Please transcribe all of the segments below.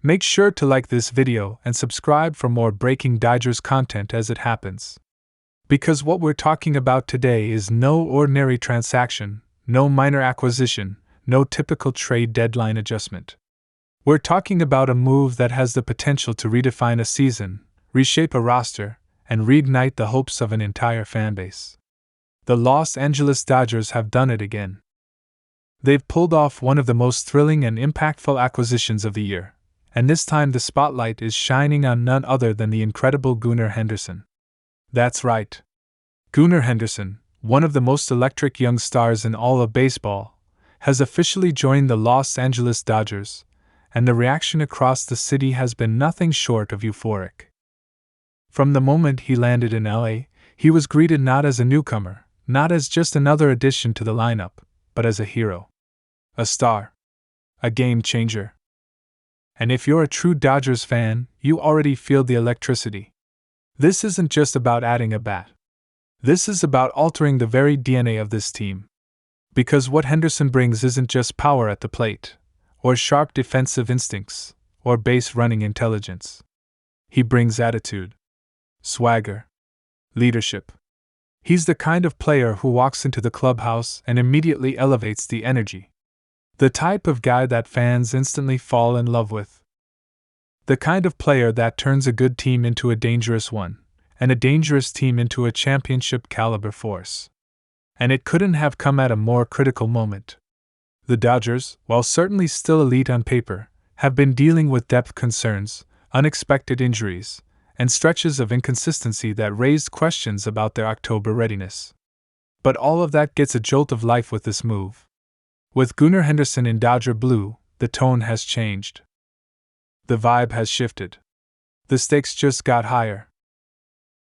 Make sure to like this video and subscribe for more breaking Dodgers content as it happens. Because what we're talking about today is no ordinary transaction, no minor acquisition, no typical trade deadline adjustment. We're talking about a move that has the potential to redefine a season, reshape a roster, and reignite the hopes of an entire fanbase. The Los Angeles Dodgers have done it again. They've pulled off one of the most thrilling and impactful acquisitions of the year, and this time the spotlight is shining on none other than the incredible Gunnar Henderson. That's right. Gunnar Henderson, one of the most electric young stars in all of baseball, has officially joined the Los Angeles Dodgers, and the reaction across the city has been nothing short of euphoric. From the moment he landed in LA, he was greeted not as a newcomer, not as just another addition to the lineup, but as a hero. A star. A game changer. And if you're a true Dodgers fan, you already feel the electricity. This isn't just about adding a bat. This is about altering the very DNA of this team. Because what Henderson brings isn't just power at the plate, or sharp defensive instincts, or base running intelligence. He brings attitude, swagger, leadership. He's the kind of player who walks into the clubhouse and immediately elevates the energy. The type of guy that fans instantly fall in love with. The kind of player that turns a good team into a dangerous one, and a dangerous team into a championship-caliber force. And it couldn't have come at a more critical moment. The Dodgers, while certainly still elite on paper, have been dealing with depth concerns, unexpected injuries, and stretches of inconsistency that raised questions about their October readiness. But all of that gets a jolt of life with this move. With Gunnar Henderson in Dodger blue, the tone has changed. The vibe has shifted. The stakes just got higher.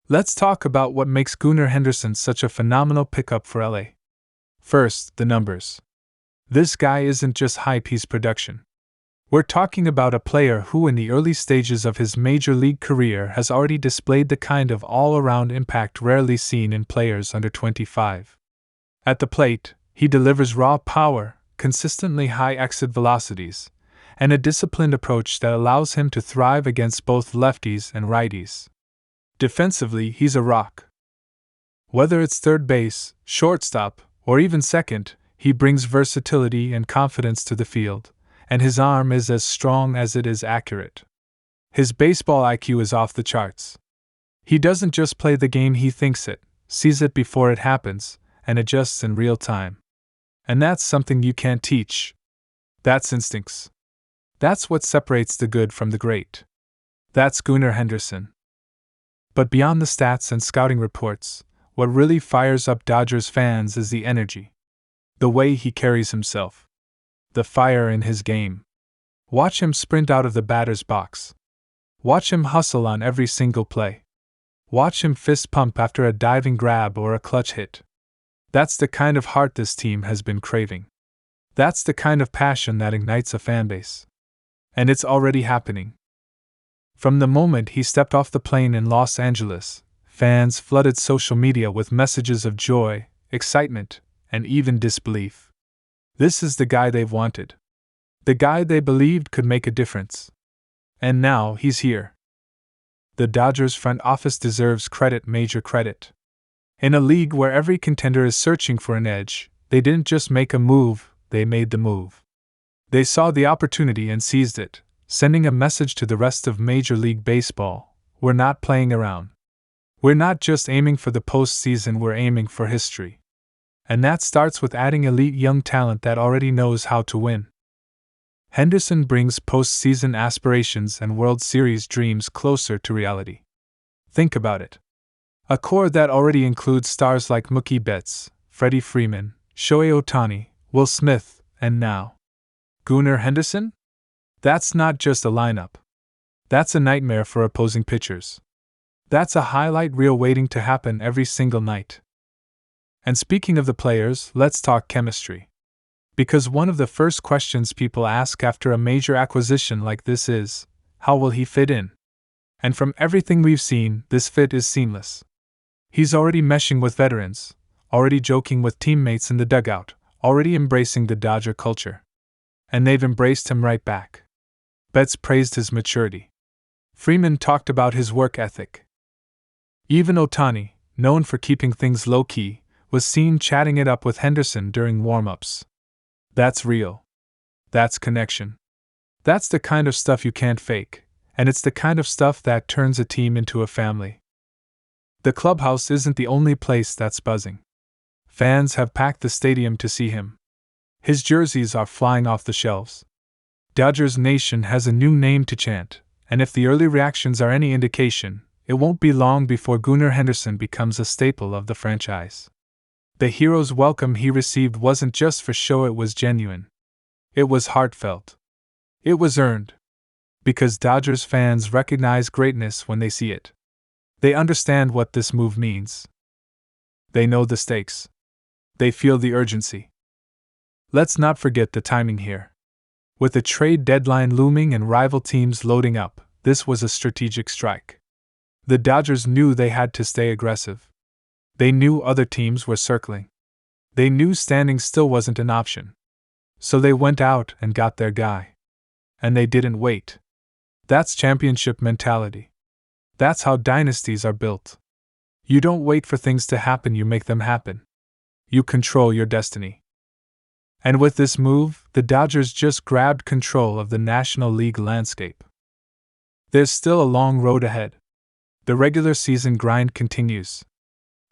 Let's talk about what makes Gunnar Henderson such a phenomenal pickup for LA. First, the numbers. This guy isn't just high-piece production. We're talking about a player who in the early stages of his major league career has already displayed the kind of all-around impact rarely seen in players under 25. At the plate, he delivers raw power, consistently high exit velocities, and a disciplined approach that allows him to thrive against both lefties and righties. Defensively, he's a rock. Whether it's third base, shortstop, or even second, he brings versatility and confidence to the field, and his arm is as strong as it is accurate. His baseball IQ is off the charts. He doesn't just play the game, he thinks it, sees it before it happens, and adjusts in real time. And that's something you can't teach. That's instincts. That's what separates the good from the great. That's Gunnar Henderson. But beyond the stats and scouting reports, what really fires up Dodgers fans is the energy. The way he carries himself. The fire in his game. Watch him sprint out of the batter's box. Watch him hustle on every single play. Watch him fist pump after a diving grab or a clutch hit. That's the kind of heart this team has been craving. That's the kind of passion that ignites a fanbase. And it's already happening. From the moment he stepped off the plane in Los Angeles, fans flooded social media with messages of joy, excitement, and even disbelief. This is the guy they've wanted. The guy they believed could make a difference. And now he's here. The Dodgers front office deserves credit, major credit. In a league where every contender is searching for an edge, they didn't just make a move, they made the move. They saw the opportunity and seized it, sending a message to the rest of Major League Baseball: we're not playing around. We're not just aiming for the postseason, we're aiming for history. And that starts with adding elite young talent that already knows how to win. Henderson brings postseason aspirations and World Series dreams closer to reality. Think about it. A core that already includes stars like Mookie Betts, Freddie Freeman, Shohei Ohtani, Will Smith, and now Gunnar Henderson? That's not just a lineup. That's a nightmare for opposing pitchers. That's a highlight reel waiting to happen every single night. And speaking of the players, let's talk chemistry. Because one of the first questions people ask after a major acquisition like this is, how will he fit in? And from everything we've seen, this fit is seamless. He's already meshing with veterans, already joking with teammates in the dugout, already embracing the Dodger culture. And they've embraced him right back. Betts praised his maturity. Freeman talked about his work ethic. Even Ohtani, known for keeping things low-key, was seen chatting it up with Henderson during warm-ups. That's real. That's connection. That's the kind of stuff you can't fake, and it's the kind of stuff that turns a team into a family. The clubhouse isn't the only place that's buzzing. Fans have packed the stadium to see him. His jerseys are flying off the shelves. Dodgers Nation has a new name to chant, and if the early reactions are any indication, it won't be long before Gunnar Henderson becomes a staple of the franchise. The hero's welcome he received wasn't just for show, it was genuine. It was heartfelt. It was earned. Because Dodgers fans recognize greatness when they see it. They understand what this move means. They know the stakes. They feel the urgency. Let's not forget the timing here. With the trade deadline looming and rival teams loading up, this was a strategic strike. The Dodgers knew they had to stay aggressive. They knew other teams were circling. They knew standing still wasn't an option. So they went out and got their guy. And they didn't wait. That's championship mentality. That's how dynasties are built. You don't wait for things to happen, you make them happen. You control your destiny. And with this move, the Dodgers just grabbed control of the National League landscape. There's still a long road ahead. The regular season grind continues.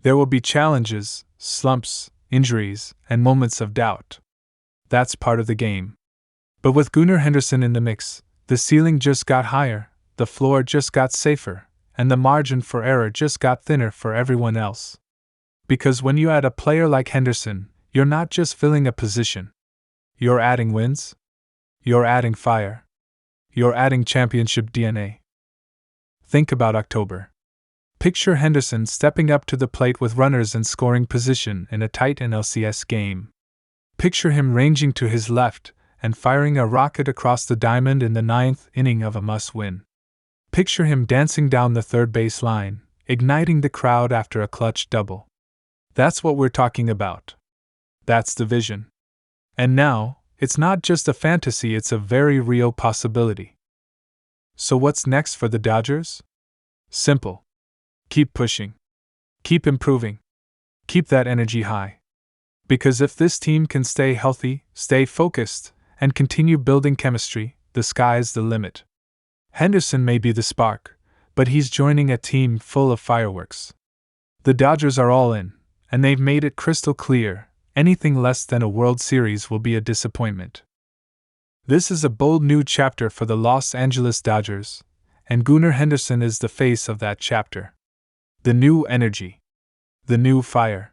There will be challenges, slumps, injuries, and moments of doubt. That's part of the game. But with Gunnar Henderson in the mix, the ceiling just got higher, the floor just got safer, and the margin for error just got thinner for everyone else. Because when you add a player like Henderson, you're not just filling a position. You're adding wins. You're adding fire. You're adding championship DNA. Think about October. Picture Henderson stepping up to the plate with runners in scoring position in a tight NLCS game. Picture him ranging to his left and firing a rocket across the diamond in the 9th inning of a must-win. Picture him dancing down the third base line, igniting the crowd after a clutch double. That's what we're talking about. That's the vision. And now, it's not just a fantasy, it's a very real possibility. So what's next for the Dodgers? Simple. Keep pushing. Keep improving. Keep that energy high. Because if this team can stay healthy, stay focused, and continue building chemistry, the sky's the limit. Henderson may be the spark, but he's joining a team full of fireworks. The Dodgers are all in, and they've made it crystal clear, anything less than a World Series will be a disappointment. This is a bold new chapter for the Los Angeles Dodgers, and Gunnar Henderson is the face of that chapter. The new energy. The new fire.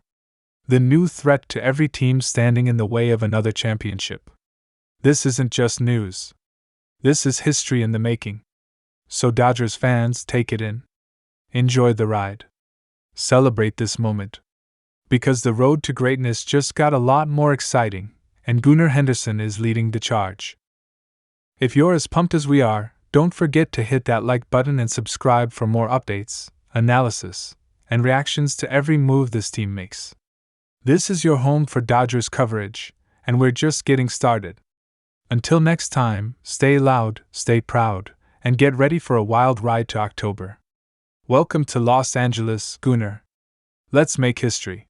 The new threat to every team standing in the way of another championship. This isn't just news. This is history in the making. So Dodgers fans, take it in. Enjoy the ride. Celebrate this moment. Because the road to greatness just got a lot more exciting, and Gunnar Henderson is leading the charge. If you're as pumped as we are, don't forget to hit that like button and subscribe for more updates, analysis, and reactions to every move this team makes. This is your home for Dodgers coverage, and we're just getting started. Until next time, stay loud, stay proud, and get ready for a wild ride to October. Welcome to Los Angeles, Gunnar. Let's make history.